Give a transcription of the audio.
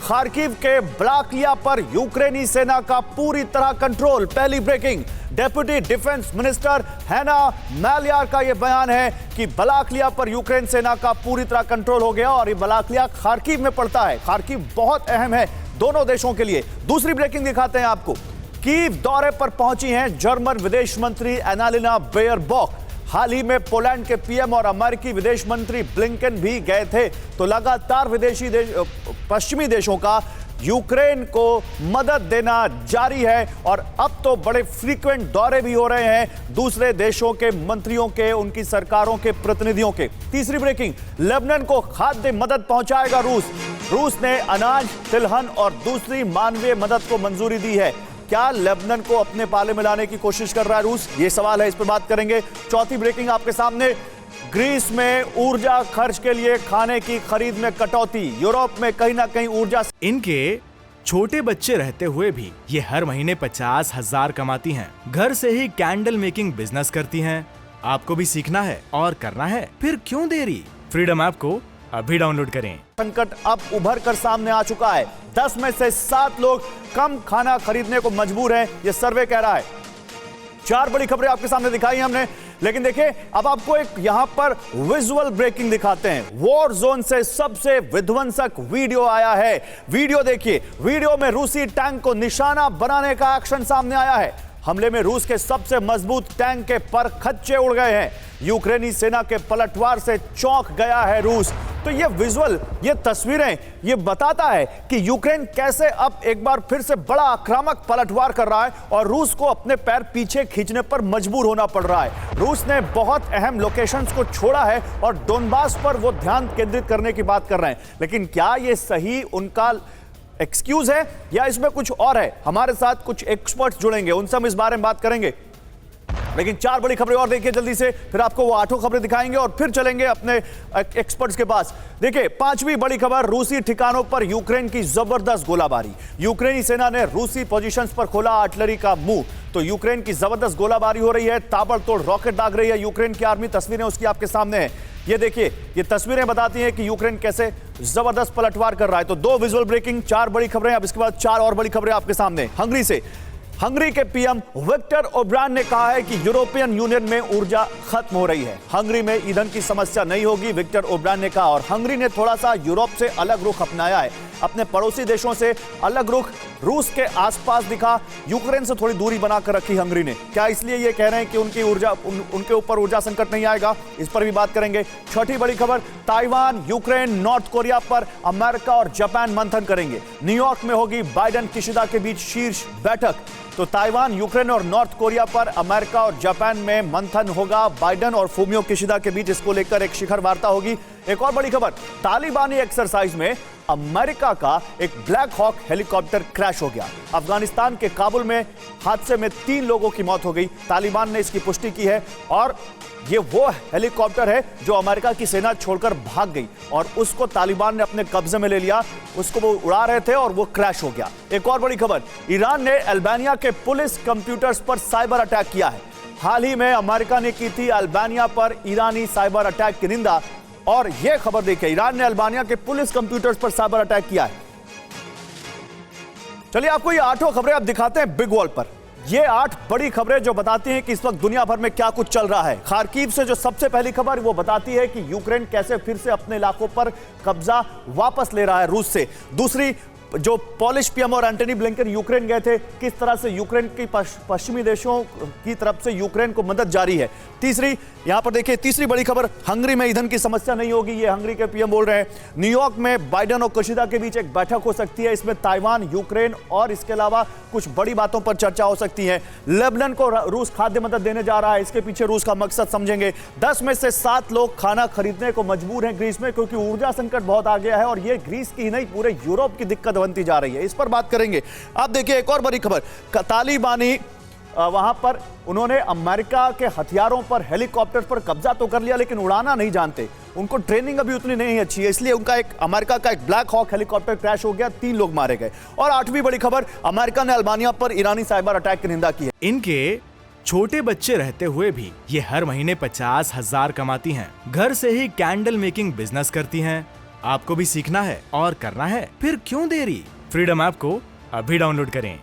Kharkiv के बलाक्लिया पर यूक्रेनी सेना का पूरी तरह कंट्रोल। पहली ब्रेकिंग, डेप्यूटी डिफेंस मिनिस्टर हैना मालियार का यह बयान है कि बलाक्लिया पर यूक्रेन सेना का पूरी तरह कंट्रोल हो गया और ये बलाक्लिया खार्किव में पड़ता है। खार्किव बहुत अहम है दोनों देशों के लिए। दूसरी ब्रेकिंग दिखाते हैं आपको। कीव दौरे पर पहुंची हैं जर्मन विदेश मंत्री एनालिना बेयरबॉक। हाल ही में पोलैंड के पीएम और अमेरिकी विदेश मंत्री ब्लिंकन भी गए थे। तो लगातार पश्चिमी देशों का यूक्रेन को मदद देना जारी है और अब तो बड़े फ्रीक्वेंट दौरे भी हो रहे हैं दूसरे देशों के मंत्रियों के, उनकी सरकारों के प्रतिनिधियों के। तीसरी ब्रेकिंग, लेबनान को खाद्य मदद पहुंचाएगा रूस। रूस ने अनाज, तिलहन और दूसरी मानवीय मदद को मंजूरी दी है। क्या लेबनान को अपने पाले में लाने की कोशिश कर रहा है रूस? ये सवाल है, इस पर बात करेंगे। चौथी ब्रेकिंग आपके सामने, ग्रीस में ऊर्जा खर्च के लिए खाने की खरीद में कटौती। यूरोप में कहीं ना कहीं ऊर्जा। इनके छोटे बच्चे रहते हुए भी ये हर महीने 50,000 कमाती हैं। घर से ही कैंडल मेकिंग बिजनेस करती हैं। आपको भी सीखना है और करना है, फिर क्यों देरी? फ्रीडम ऐप को अभी डाउनलोड करें। संकट अब उभर कर सामने आ चुका है। 10 में से 7 लोग कम खाना खरीदने को मजबूर हैं, यह सर्वे कह रहा है। 4 बड़ी खबरें आपके सामने दिखाई हमने, लेकिन देखिए अब आपको एक यहां पर विजुअल ब्रेकिंग दिखाते हैं। वॉर जोन से सबसे विध्वंसक वीडियो आया है। वीडियो देखिए। वीडियो में रूसी टैंक को निशाना बनाने का एक्शन सामने आया है। हमले में रूस के सबसे मजबूत टैंक के पर खच्चे उड़ गए हैं। यूक्रेनी सेना के पलटवार से चौंक गया है रूस। तो ये विजुअल, ये तस्वीरें, ये बताता है कि यूक्रेन कैसे अब एक बार फिर से बड़ा आक्रामक पलटवार कर रहा है और रूस को अपने पैर पीछे खींचने पर मजबूर होना पड़ रहा है। रूस ने बहुत अहम लोकेशंस को छोड़ा है और डोनबास पर वो ध्यान केंद्रित करने की बात कर रहे हैं। लेकिन क्या ये सही उनका एक्सक्यूज है या इसमें कुछ और है? हमारे साथ कुछ एक्सपर्ट्स जुड़ेंगे, उनसे हम इस बारे में बात करेंगे। लेकिन 4 बड़ी खबरें और देखिए जल्दी से, फिर आपको वो 8 खबरें दिखाएंगे और फिर चलेंगे अपने एक्सपर्ट्स के पास। देखिए 5वीं बड़ी खबर, रूसी ठिकानों पर यूक्रेन की जबरदस्त गोलाबारी। यूक्रेनी सेना ने रूसी पोजीशंस पर खोला आर्टिलरी का मुंह। तो यूक्रेन की जबरदस्त गोलाबारी हो रही है, ताबड़तोड़ रॉकेट दाग रही है यूक्रेन की आर्मी। तस्वीरें उसकी आपके सामने हैं, ये देखिए। ये तस्वीरें बताती हैं कि यूक्रेन कैसे जबरदस्त पलटवार कर रहा है। तो 2 विजुअल ब्रेकिंग, 4 बड़ी खबरें। अब इसके बाद 4 और बड़ी खबरें आपके सामने। हंगरी से, हंगरी के पीएम विक्टर ओब्रान ने कहा है कि यूरोपियन यूनियन में ऊर्जा खत्म हो रही है। हंगरी में ईंधन की समस्या नहीं होगी, विक्टर ओब्रान ने कहा। और हंगरी ने थोड़ा सा यूरोप से अलग रुख अपनाया है, अपने पड़ोसी देशों से अलग रुख, रूस के आसपास दिखा, यूक्रेन से थोड़ी दूरी बनाकर रखी हंगरी ने। क्या इसलिए ये कह रहे हैं कि उनके ऊपर ऊर्जा संकट नहीं आएगा? इस पर भी बात करेंगे। 6ठी बड़ी खबर, ताइवान, यूक्रेन, नॉर्थ कोरिया पर अमेरिका और जापान मंथन करेंगे। न्यूयॉर्क में होगी बाइडेन किशिदा के बीच शीर्ष बैठक। तो ताइवान, यूक्रेन और नॉर्थ कोरिया पर अमेरिका और जापान में मंथन होगा। बाइडेन और फूमियो किशिदा के बीच इसको लेकर एक शिखर वार्ता होगी। एक और बड़ी खबर, तालिबानी एक्सरसाइज में अमेरिका का एक ब्लैक हॉक हेलीकॉप्टर क्रैश हो गया। अफगानिस्तान के काबुल में हादसे में 3 लोगों की मौत हो गई। तालिबान ने इसकी पुष्टि की है और ये वो हेलीकॉप्टर है जो अमेरिका की सेना छोड़कर भाग गई और उसको तालिबान ने अपने कब्जे में ले लिया। उसको वो उड़ा रहे थे और वो क्रैश हो गया। एक और बड़ी खबर, ईरान ने अल्बानिया के पुलिस कंप्यूटर्स पर साइबर अटैक किया है। हाल ही में अमेरिका ने की थी अल्बानिया पर ईरानी साइबर अटैक की निंदा। और यह खबर देखिए, ईरान ने अल्बानिया के पुलिस कंप्यूटर्स पर साइबर अटैक किया है। चलिए आपको ये 8 खबरें आप दिखाते हैं बिग वॉल पर। ये 8 बड़ी खबरें जो बताती हैं कि इस वक्त दुनिया भर में क्या कुछ चल रहा है। खार्किव से जो सबसे पहली खबर वो बताती है कि यूक्रेन कैसे फिर से अपने इलाकों पर कब्जा वापस ले रहा है रूस से। दूसरी, जो पोलिश पीएम और एंटनी ब्लिंकन यूक्रेन गए थे, किस तरह से यूक्रेन की पश्चिमी देशों की तरफ से यूक्रेन को मदद जारी है। तीसरी, यहां पर देखिए, तीसरी बड़ी खबर, हंगरी में ईंधन की समस्या नहीं होगी, ये हंगरी के पीएम बोल रहे हैं। न्यूयॉर्क में बाइडेन और किशिदा के बीच एक बैठक हो सकती है, इसमें ताइवान, यूक्रेन और इसके अलावा कुछ बड़ी बातों पर चर्चा हो सकती है। लेबनान को रूस खाद्य मदद देने जा रहा है, इसके पीछे रूस का मकसद समझेंगे। 10 में से 7 लोग खाना खरीदने को मजबूर हैं ग्रीस में, क्योंकि ऊर्जा संकट बहुत आ गया है और ये ग्रीस की ही नहीं पूरे यूरोप की दिक्कत बनती जा रही है। इस पर बात करेंगे। आप देखिए एक और बड़ी खबर, तालिबानी वहां पर उन्होंने अमेरिका के हथियारों पर, हेलीकॉप्टर पर कब्जा तो कर लिया लेकिन उड़ाना नहीं जानते। उनको ट्रेनिंग अभी उतनी नहीं अच्छी है, इसलिए उनका अमेरिका का एक ब्लैक हॉक हेलीकॉप्टर क्रैश हो गया, 3 लोग मारे गए। और 8वीं बड़ी खबर, अमेरिका ने अल्बानिया पर ईरानी साइबर अटैक की निंदा की है। इनके छोटे बच्चे रहते हुए भी ये हर महीने 50,000 कमाती हैं। घर से ही कैंडल मेकिंग बिजनेस करती हैं। आपको भी सीखना है और करना है, फिर क्यों देरी? फ्रीडम ऐप को अभी डाउनलोड करें।